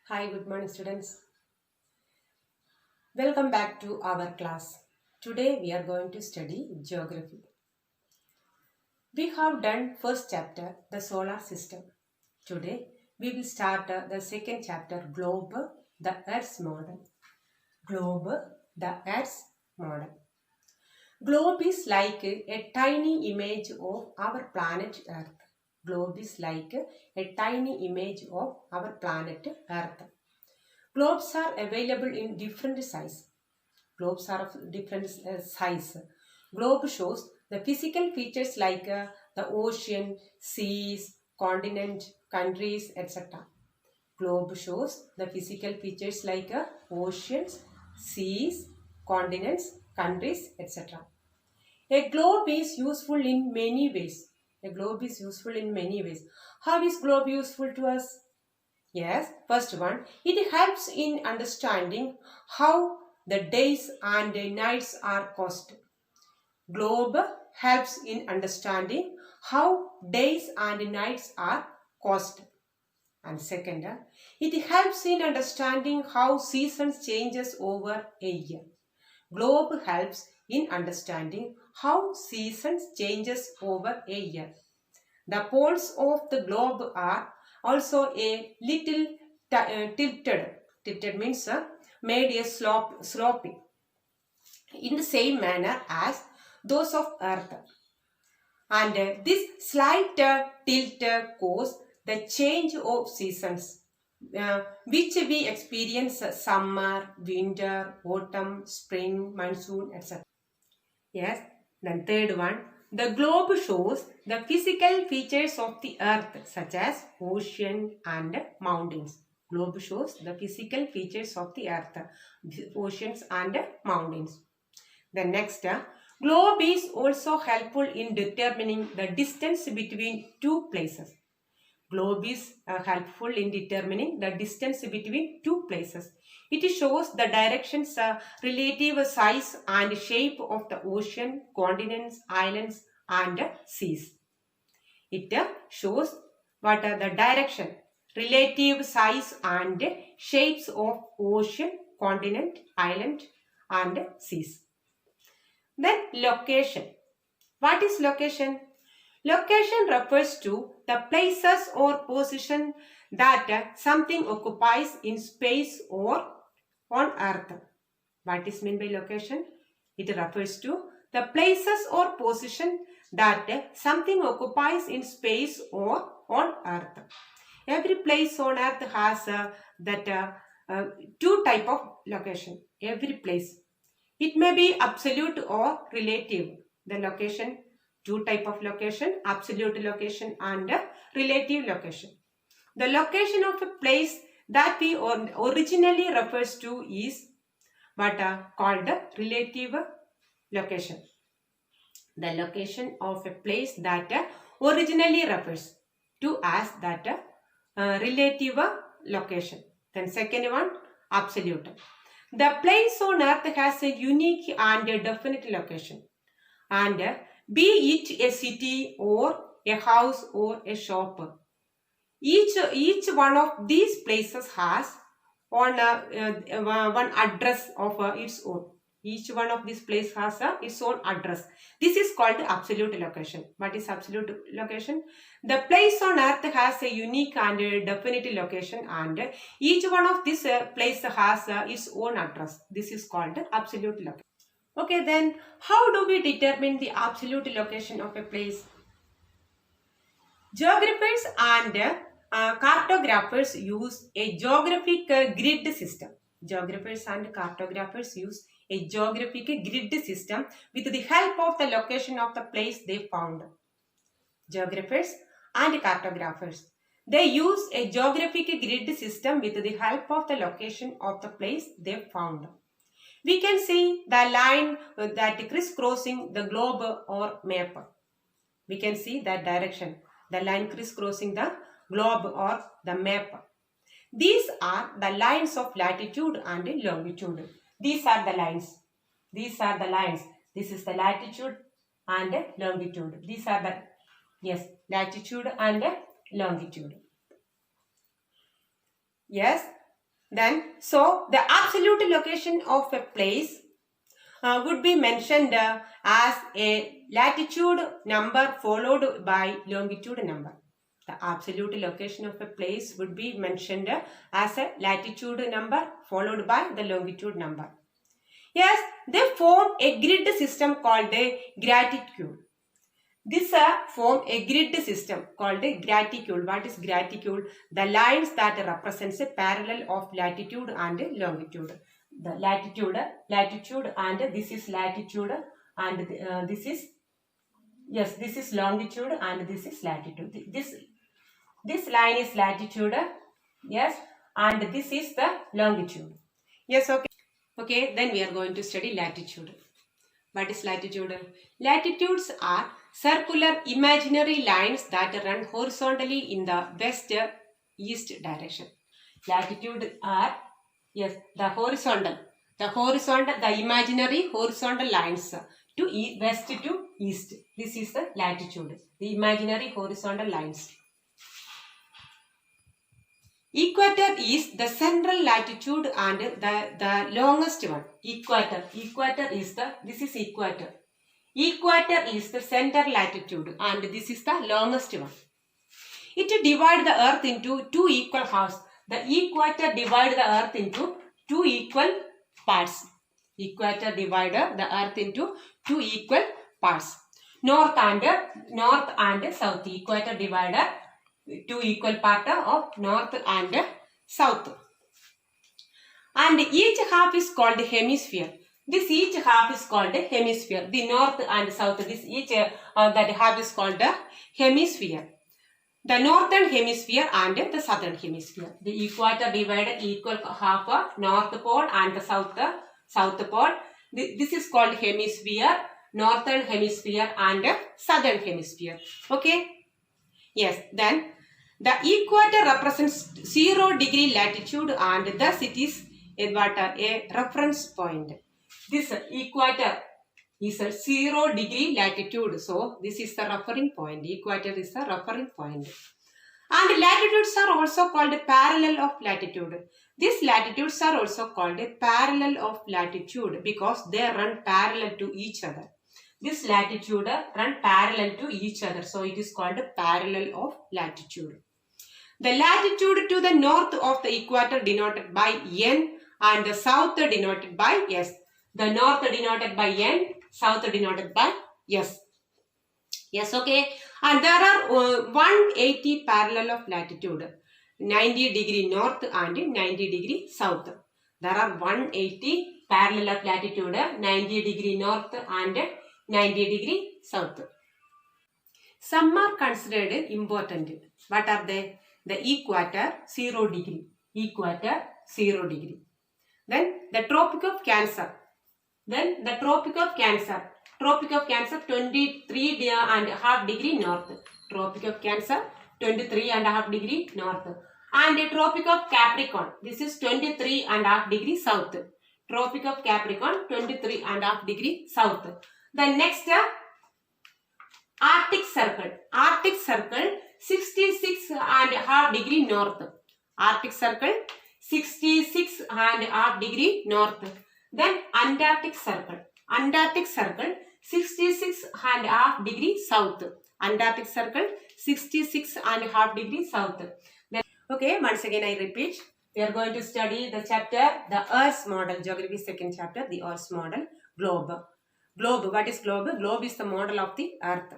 Hi, good morning students. Welcome back to our class. Today we are going to study geography. We have done first chapter, the solar system. Today we will start the second chapter, globe, the Earth's model. Globe, the Earth's model. Globe is like a tiny image of our planet Earth. Globe is like a tiny image of our planet Earth. Globes are available in different size. Globes are of different size. Globe shows the physical features like the ocean, seas, continent, countries, etc. Globe shows the physical features like oceans, seas, continents, countries, etc. A globe is useful in many ways. A globe is useful in many ways. How is globe useful to us? Yes, first one, it helps in understanding how the days and the nights are caused. Globe helps in understanding how days and nights are caused. And second, it helps in understanding how seasons changes over a year. Globe helps in understanding how seasons changes over a year. The poles of the globe are also a little tilted. Tilted means made a sloping in the same manner as those of Earth. And this slight tilt causes the change of seasons, which we experience summer, winter, autumn, spring, monsoon, etc. Yes, then third one, the globe shows the physical features of the earth such as ocean and mountains. Globe shows the physical features of the earth, oceans and mountains. The next, globe is also helpful in determining the distance between two places. Globe is helpful in determining the distance between two places. It shows the directions, relative size and shape of the ocean, continents, islands and seas. It shows what are the direction, relative size and shapes of ocean, continent, island and seas. Then location. What is location? Location refers to the places or position that something occupies in space or on earth. What is meant by location? It refers to the places or position that something occupies in space or on earth. Every place on earth has two type of location. Every place. It may be absolute or relative. The location, two type of location, absolute location and relative location. The location of a place that we originally refers to is what called relative location. The location of a place that originally refers to as that relative location. Then second one, absolute. The place on earth has a unique and a definite location, and be it a city or a house or a shop. Each one of these places has one address of its own. Each one of these places has its own address. This is called absolute location. What is absolute location? The place on earth has a unique and a definite location, and each one of these places has its own address. This is called absolute location. Okay, then how do we determine the absolute location of a place? Geographers and cartographers use a geographic grid system. Geographers and cartographers use a geographic grid system with the help of the location of the place they found. Geographers and cartographers. They use a geographic grid system with the help of the location of the place they found. We can see the line that crisscrossing the globe or map. We can see that direction, the line crisscrossing the globe or the map. These are the lines of latitude and longitude. These are the lines. These are the lines. This is the latitude and longitude. These are the, yes, latitude and longitude. Yes. Then, so the absolute location of a place would be mentioned as a latitude number followed by longitude number. The absolute location of a place would be mentioned as a latitude number followed by the longitude number. Yes, they form a grid system called a graticule. This form a grid system called a graticule. What is graticule? The lines that represents a parallel of latitude and longitude. The latitude and this is latitude and this is longitude and this is latitude. This line is latitude, yes, and this is the longitude. Yes, okay. Okay, then we are going to study latitude. What is latitude? Latitudes are circular imaginary lines that run horizontally in the west-east direction. Latitude are, yes, the imaginary horizontal lines to west to east. This is the latitude, the imaginary horizontal lines. Equator is the central latitude and the longest one. Equator is this is equator. Equator is the center latitude and this is the longest one. It divides the earth into two equal halves. The equator divides the earth into two equal parts. Equator divides the earth into two equal parts. North and south. Equator divides two equal parts of north and south. And each half is called hemisphere. This each half is called a hemisphere. The north and south, this each that half is called a hemisphere. The northern hemisphere and the southern hemisphere. The equator divided equal half of north pole and the south pole. This is called hemisphere, northern hemisphere and southern hemisphere. Okay. Yes. Then the equator represents 0-degree latitude and thus it is a reference point. This equator is a 0-degree latitude. So, this is the referring point. Equator is the referring point. And latitudes are also called a parallel of latitude. These latitudes are also called a parallel of latitude because they run parallel to each other. This latitude run parallel to each other. So, it is called a parallel of latitude. The latitude to the north of the equator denoted by N and the south denoted by S. The north denoted by N, south denoted by S. Yes, okay. And there are 180 parallel of latitude, 90-degree north and 90-degree south. There are 180 parallel of latitude, 90-degree north and 90-degree south. Some are considered important. What are they? The equator, 0-degree. Equator, 0-degree. Then the Tropic of Cancer. Then the Tropic of Cancer. Tropic of Cancer 23.5 degree north. Tropic of Cancer 23.5 degree north. And the Tropic of Capricorn. This is 23.5 degree south. Tropic of Capricorn 23.5 degree south. The next Arctic Circle. Arctic Circle 66.5 degree north. Arctic Circle 66.5 degree north. Then Antarctic Circle. Antarctic Circle 66.5 degree south. Antarctic Circle 66.5 degree south. Then, okay, once again I repeat. We are going to study the chapter, the Earth's model, geography second chapter, the Earth's model, globe. Globe, what is globe? Globe is the model of the Earth.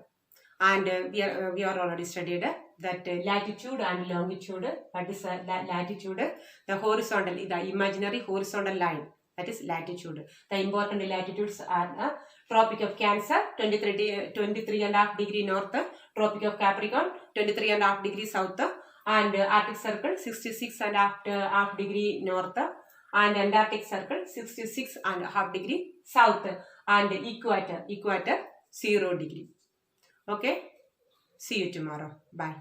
And we are already studied that latitude and longitude. What is latitude? The horizontal, the imaginary horizontal line. That is latitude. The important latitudes are Tropic of Cancer 23.5 degree north, Tropic of Capricorn 23.5 degree south, and Arctic Circle 66.5 degree north, and Antarctic Circle 66.5 degree south, and equator 0 degree. Okay, see you tomorrow. Bye.